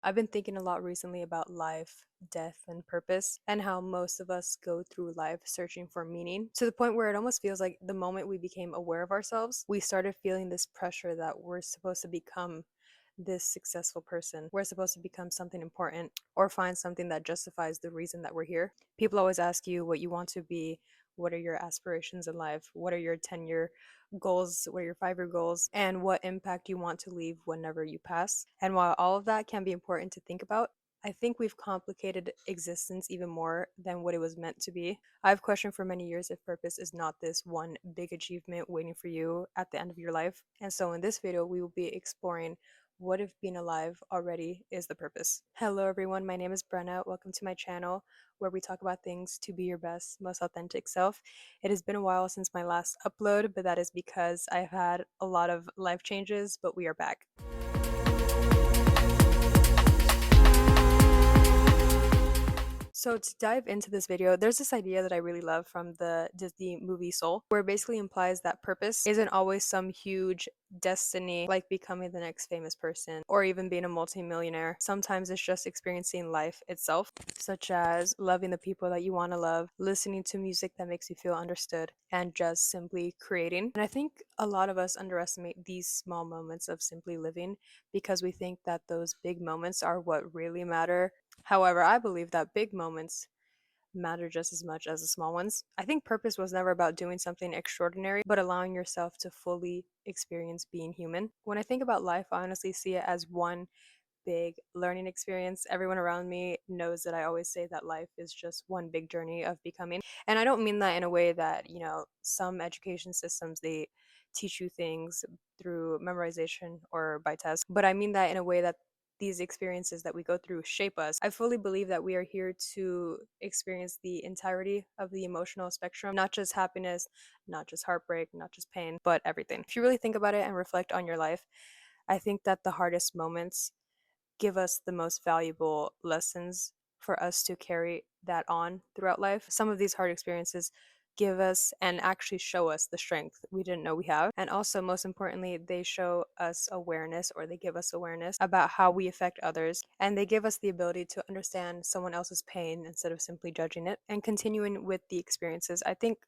I've been thinking a lot recently about life, death, and purpose, and how most of us go through life searching for meaning to the point where it almost feels like the moment we became aware of ourselves, we started feeling this pressure that we're supposed to become this successful person. We're supposed to become something important or find something that justifies the reason that we're here. People always ask you what you want to be. What are your aspirations in life? What are your 10-year goals? What are your 5-year goals? And what impact you want to leave whenever you pass? And while all of that can be important to think about, I think we've complicated existence even more than what it was meant to be. I've questioned for many years if purpose is not this one big achievement waiting for you at the end of your life. And so in this video, we will be exploring what if being alive already is the purpose? Hello, everyone. My name is Brenna. Welcome to my channel where we talk about things to be your best, most authentic self. It has been a while since my last upload, but that is because I've had a lot of life changes, but we are back. So to dive into this video, there's this idea that I really love from the Disney movie Soul, where it basically implies that purpose isn't always some huge destiny like becoming the next famous person or even being a multimillionaire. Sometimes it's just experiencing life itself, such as loving the people that you want to love, listening to music that makes you feel understood, and just simply creating. And I think a lot of us underestimate these small moments of simply living because we think that those big moments are what really matter. However, I believe that big moments matter just as much as the small ones. I think purpose was never about doing something extraordinary, but allowing yourself to fully experience being human. When I think about life, I honestly see it as one big learning experience. Everyone around me knows that I always say that life is just one big journey of becoming. And I don't mean that in a way that, some education systems, they teach you things through memorization or by test, but I mean that in a way that these experiences that we go through shape us. I fully believe that we are here to experience the entirety of the emotional spectrum, not just happiness, not just heartbreak, not just pain, but everything. If you really think about it and reflect on your life, I think that the hardest moments give us the most valuable lessons for us to carry that on throughout life. Some of these hard experiences give us and actually show us the strength we didn't know we have. And also, most importantly, they show us awareness, or they give us awareness about how we affect others. And they give us the ability to understand someone else's pain instead of simply judging it. And continuing with the experiences, I think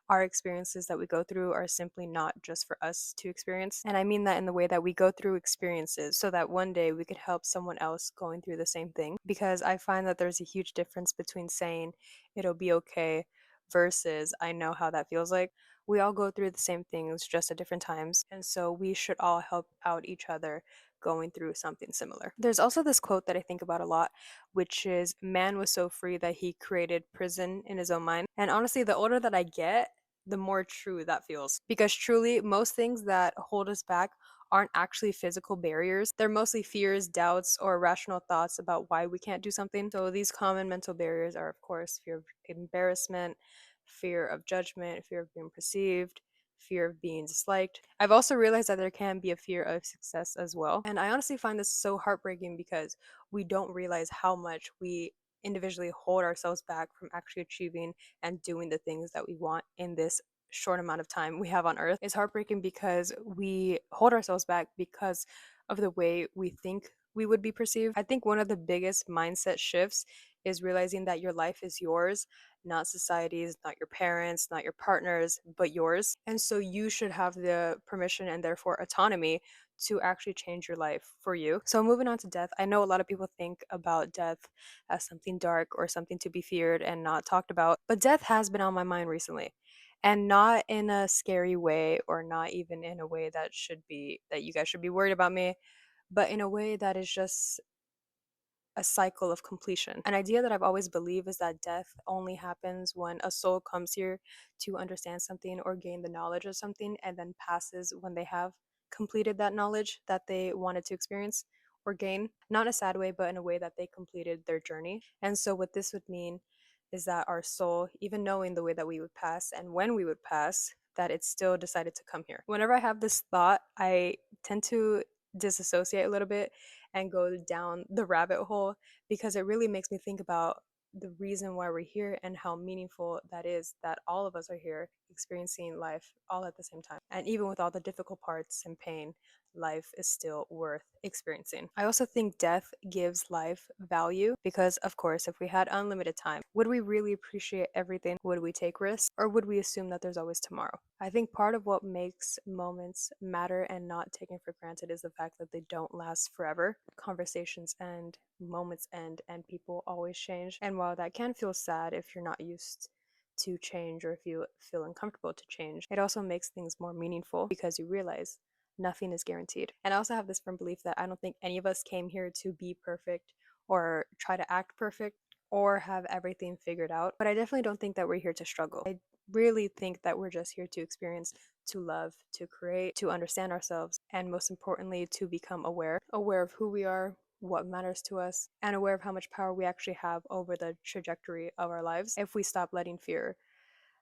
our experiences that we go through are simply not just for us to experience. And I mean that in the way that we go through experiences so that one day we could help someone else going through the same thing. Because I find that there's a huge difference between saying it'll be okay versus I know how that feels like. We all go through the same things just at different times. And so we should all help out each other going through something similar. There's also this quote that I think about a lot, which is man was so free that he created prison in his own mind. And honestly, the older that I get, the more true that feels. Because truly, most things that hold us back aren't actually physical barriers. They're mostly fears, doubts, or irrational thoughts about why we can't do something. So these common mental barriers are, of course, fear of embarrassment, fear of judgment, fear of being perceived, fear of being disliked. I've also realized that there can be a fear of success as well. And I honestly find this so heartbreaking because we don't realize how much we individually hold ourselves back from actually achieving and doing the things that we want in this short amount of time we have on earth. It's heartbreaking because we hold ourselves back because of the way we think we would be perceived. I think one of the biggest mindset shifts is realizing that your life is yours, not society's, not your parents, not your partners, but yours. And so you should have the permission and therefore autonomy to actually change your life for you. So moving on to death, I know a lot of people think about death as something dark or something to be feared and not talked about, but death has been on my mind recently. And not in a scary way or not even in a way that you guys should be worried about me, but in a way that is just a cycle of completion. An idea that I've always believed is that death only happens when a soul comes here to understand something or gain the knowledge of something and then passes when they have completed that knowledge that they wanted to experience or gain. Not in a sad way, but in a way that they completed their journey. And so, what this would mean is that our soul, even knowing the way that we would pass and when we would pass, that it still decided to come here. Whenever I have this thought, I tend to disassociate a little bit and go down the rabbit hole because it really makes me think about the reason why we're here and how meaningful that is that all of us are here experiencing life all at the same time. And even with all the difficult parts and pain, life is still worth experiencing. I also think death gives life value because, of course, if we had unlimited time, would we really appreciate everything? Would we take risks? Or would we assume that there's always tomorrow? I think part of what makes moments matter and not taken for granted is the fact that they don't last forever. Conversations end, moments end, and people always change. And while that can feel sad if you're not used to change or if you feel uncomfortable to change, it also makes things more meaningful because you realize nothing is guaranteed. And I also have this firm belief that I don't think any of us came here to be perfect or try to act perfect or have everything figured out. But I definitely don't think that we're here to struggle. I really think that we're just here to experience, to love, to create, to understand ourselves, and most importantly, to become aware of who we are, what matters to us, and aware of how much power we actually have over the trajectory of our lives if we stop letting fear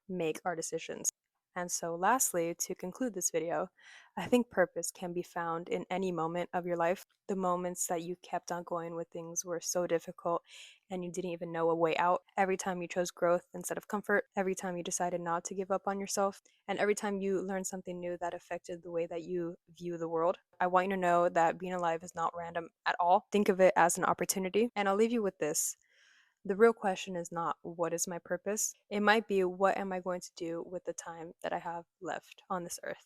make our decisions. And so, lastly, to conclude this video, I think purpose can be found in any moment of your life. The moments that you kept on going when things were so difficult and you didn't even know a way out. Every time you chose growth instead of comfort. Every time you decided not to give up on yourself. And every time you learned something new that affected the way that you view the world. I want you to know that being alive is not random at all. Think of it as an opportunity. And I'll leave you with this. The real question is not what is my purpose? It might be what am I going to do with the time that I have left on this earth?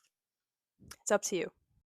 It's up to you.